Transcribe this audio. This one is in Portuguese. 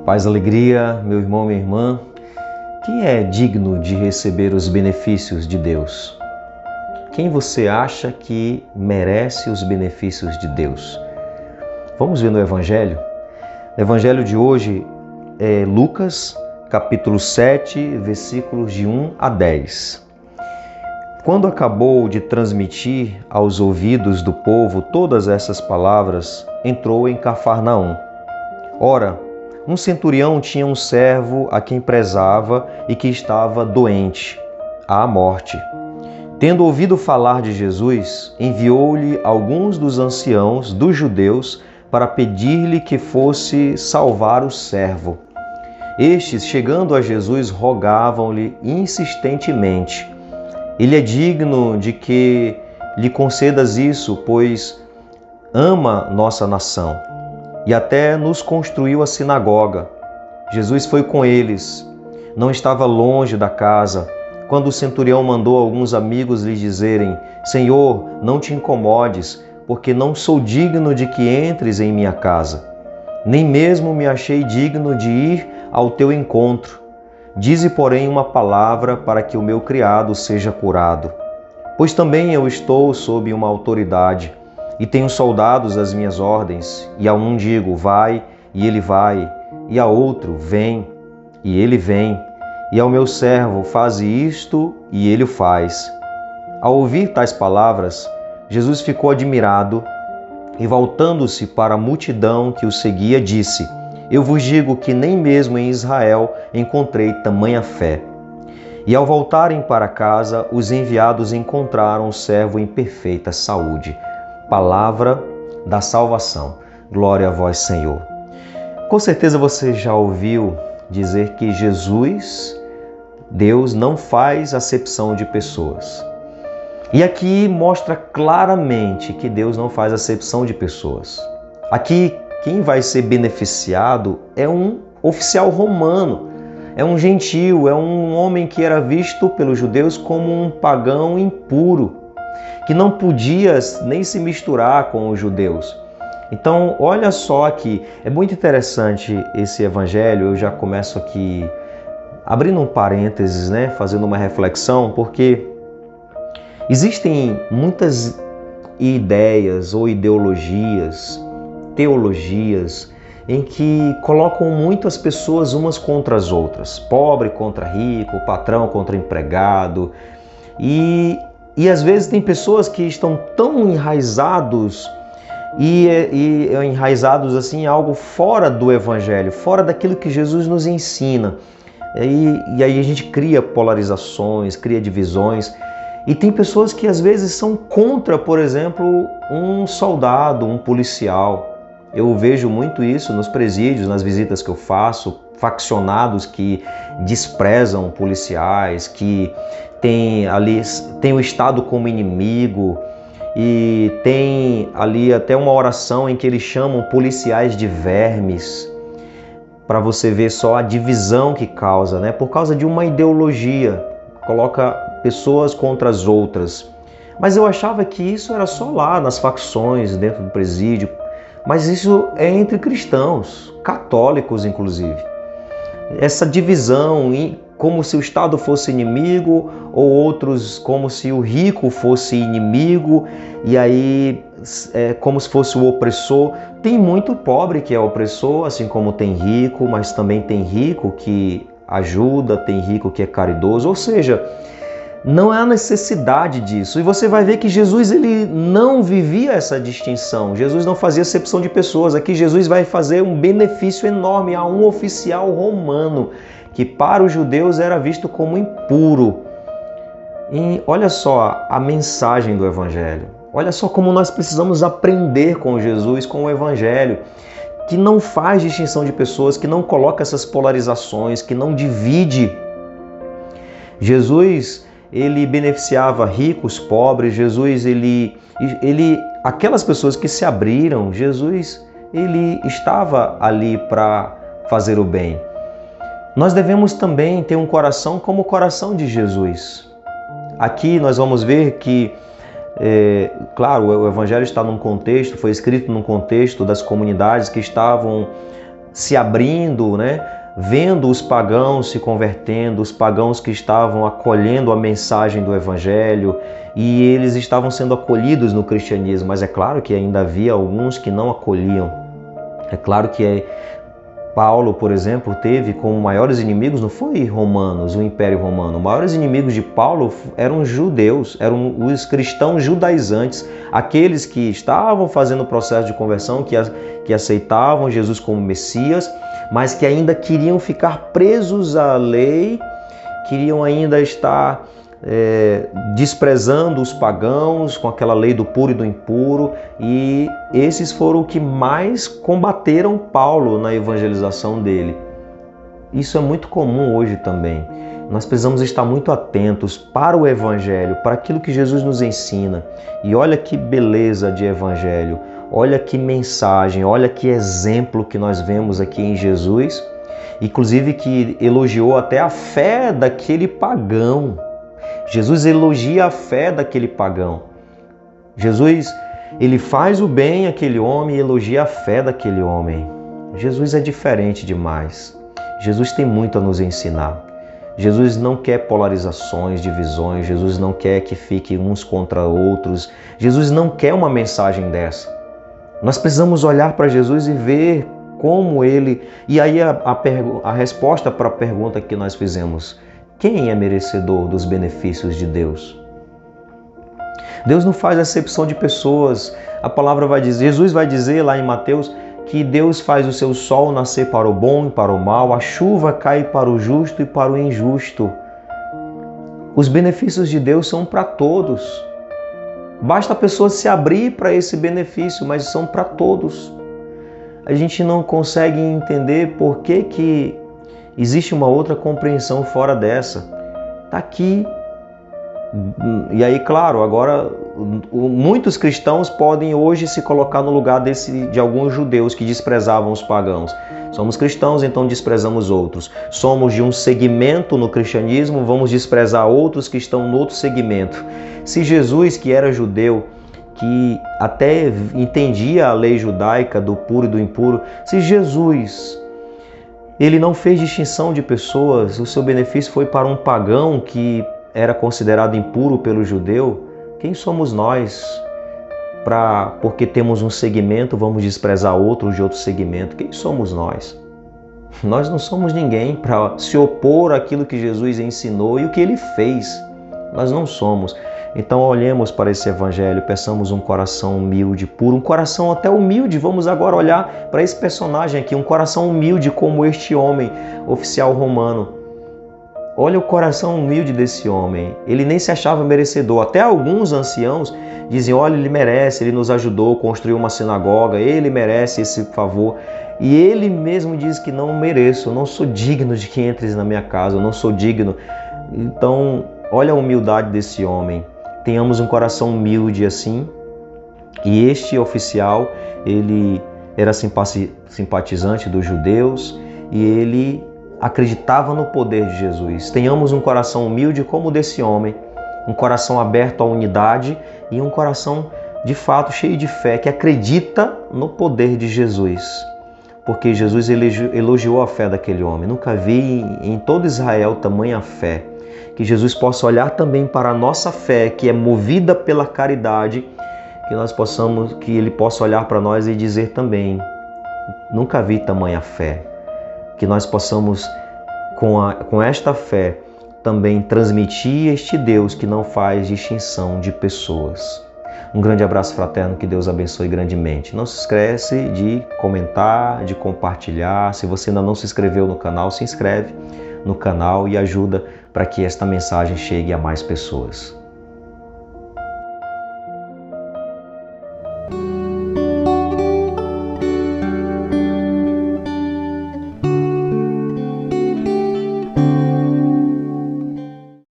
Paz, alegria, meu irmão, minha irmã. Quem é digno de receber os benefícios de Deus? Quem você acha que merece os benefícios de Deus? Vamos ver no Evangelho? O Evangelho de hoje é Lucas, capítulo 7, versículos de 1 a 10. Quando acabou de transmitir aos ouvidos do povo todas essas palavras, entrou em Cafarnaum. Ora, um centurião tinha um servo a quem prezava e que estava doente, à morte. Tendo ouvido falar de Jesus, enviou-lhe alguns dos anciãos dos judeus para pedir-lhe que fosse salvar o servo. Estes, chegando a Jesus, rogavam-lhe insistentemente: Ele é digno de que lhe concedas isso, pois ama nossa nação. E até nos construiu a sinagoga. Jesus foi com eles. Não estava longe da casa, quando o centurião mandou alguns amigos lhe dizerem: Senhor, não te incomodes, porque não sou digno de que entres em minha casa. Nem mesmo me achei digno de ir ao teu encontro. Dize, porém, uma palavra para que o meu criado seja curado. Pois também eu estou sob uma autoridade, e tenho soldados às minhas ordens, e a um digo, vai, e ele vai, e a outro, vem, e ele vem, e ao meu servo, faze isto, e ele o faz. Ao ouvir tais palavras, Jesus ficou admirado, e voltando-se para a multidão que o seguia, disse: Eu vos digo que nem mesmo em Israel encontrei tamanha fé. E ao voltarem para casa, os enviados encontraram o servo em perfeita saúde. Palavra da salvação. Glória a vós, Senhor. Com certeza você já ouviu dizer que Jesus, Deus, não faz acepção de pessoas. E aqui mostra claramente que Deus não faz acepção de pessoas. Aqui, quem vai ser beneficiado é um oficial romano, é um gentio, é um homem que era visto pelos judeus como um pagão impuro, que não podia nem se misturar com os judeus. Então, olha só aqui, é muito interessante esse evangelho. Eu já começo aqui abrindo um parênteses, fazendo uma reflexão, porque existem muitas ideias ou ideologias, teologias, em que colocam muito as pessoas umas contra as outras, pobre contra rico, patrão contra empregado, e às vezes tem pessoas que estão tão enraizados e enraizados assim em algo fora do Evangelho, fora daquilo que Jesus nos ensina. E aí a gente cria polarizações, cria divisões. E tem pessoas que às vezes são contra, por exemplo, um soldado, um policial. Eu vejo muito isso nos presídios, nas visitas que eu faço, faccionados que desprezam policiais, que tem o Estado como inimigo, e tem ali até uma oração em que eles chamam policiais de vermes, para você ver só a divisão que causa, por causa de uma ideologia, coloca pessoas contra as outras. Mas eu achava que isso era só lá nas facções, dentro do presídio, mas isso é entre cristãos, católicos inclusive. Essa divisão, como se o Estado fosse inimigo, ou outros como se o rico fosse inimigo, e aí como se fosse o opressor. Tem muito pobre que é opressor, assim como tem rico, mas também tem rico que ajuda, tem rico que é caridoso, ou seja, não há necessidade disso. E você vai ver que Jesus ele não vivia essa distinção. Jesus não fazia acepção de pessoas. Aqui Jesus vai fazer um benefício enorme a um oficial romano, que para os judeus era visto como impuro. E olha só a mensagem do Evangelho. Olha só como nós precisamos aprender com Jesus, com o Evangelho, que não faz distinção de pessoas, que não coloca essas polarizações, que não divide. Jesus, ele beneficiava ricos, pobres. Jesus, aquelas pessoas que se abriram, Jesus, ele estava ali para fazer o bem. Nós devemos também ter um coração como o coração de Jesus. Aqui nós vamos ver que, claro, o Evangelho está num contexto, foi escrito num contexto das comunidades que estavam se abrindo, né? Vendo os pagãos se convertendo, os pagãos que estavam acolhendo a mensagem do Evangelho, e eles estavam sendo acolhidos no cristianismo, mas é claro que ainda havia alguns que não acolhiam. É claro que Paulo, por exemplo, teve como maiores inimigos, não foi romanos, o Império Romano. Os maiores inimigos de Paulo eram judeus, eram os cristãos judaizantes, aqueles que estavam fazendo o processo de conversão, que aceitavam Jesus como Messias, mas que ainda queriam ficar presos à lei, queriam ainda estar desprezando os pagãos com aquela lei do puro e do impuro, e esses foram os que mais combateram Paulo na evangelização dele. Isso é muito comum hoje também. Nós precisamos estar muito atentos para o Evangelho, para aquilo que Jesus nos ensina. E olha que beleza de Evangelho, olha que mensagem, olha que exemplo que nós vemos aqui em Jesus, inclusive que elogiou até a fé daquele pagão. Jesus elogia a fé daquele pagão. Jesus, ele faz o bem àquele homem e elogia a fé daquele homem. Jesus é diferente demais. Jesus tem muito a nos ensinar. Jesus não quer polarizações, divisões. Jesus não quer que fiquem uns contra outros. Jesus não quer uma mensagem dessa. Nós precisamos olhar para Jesus e ver como ele... E aí a resposta para a pergunta que nós fizemos: quem é merecedor dos benefícios de Deus? Deus não faz acepção de pessoas. A palavra vai dizer, Jesus vai dizer lá em Mateus, que Deus faz o seu sol nascer para o bom e para o mal, a chuva cai para o justo e para o injusto. Os benefícios de Deus são para todos. Basta a pessoa se abrir para esse benefício, mas são para todos. A gente não consegue entender por que existe uma outra compreensão fora dessa. Está aqui. E aí, claro, agora muitos cristãos podem hoje se colocar no lugar de alguns judeus que desprezavam os pagãos. Somos cristãos, então desprezamos outros. Somos de um segmento no cristianismo, vamos desprezar outros que estão no outro segmento. Se Jesus, que era judeu, que até entendia a lei judaica do puro e do impuro, se Jesus... ele não fez distinção de pessoas, o seu benefício foi para um pagão que era considerado impuro pelo judeu. Quem somos nós porque temos um segmento, vamos desprezar outros de outro segmento? Quem somos nós? Nós não somos ninguém para se opor àquilo que Jesus ensinou e o que ele fez. Nós não somos. Então olhemos para esse Evangelho, peçamos um coração humilde, puro, um coração até humilde. Vamos agora olhar para esse personagem aqui, um coração humilde como este homem, oficial romano. Olha o coração humilde desse homem. Ele nem se achava merecedor. Até alguns anciãos dizem, olha, ele merece, ele nos ajudou, construiu uma sinagoga, ele merece esse favor. E ele mesmo diz que não mereço, eu não sou digno de que entres na minha casa, eu não sou digno. Então, olha a humildade desse homem. Tenhamos um coração humilde assim. E este oficial, ele era simpatizante dos judeus e ele acreditava no poder de Jesus. Tenhamos um coração humilde como o desse homem, um coração aberto à unidade e um coração de fato cheio de fé, que acredita no poder de Jesus. Porque Jesus elogiou a fé daquele homem. Nunca vi em todo Israel tamanha fé. Que Jesus possa olhar também para a nossa fé, que é movida pela caridade, que Ele possa olhar para nós e dizer também, nunca vi tamanha fé. Que nós possamos, com esta fé, também transmitir este Deus que não faz distinção de pessoas. Um grande abraço fraterno, que Deus abençoe grandemente. Não se esquece de comentar, de compartilhar. Se você ainda não se inscreveu no canal, se inscreve no canal e ajuda para que esta mensagem chegue a mais pessoas.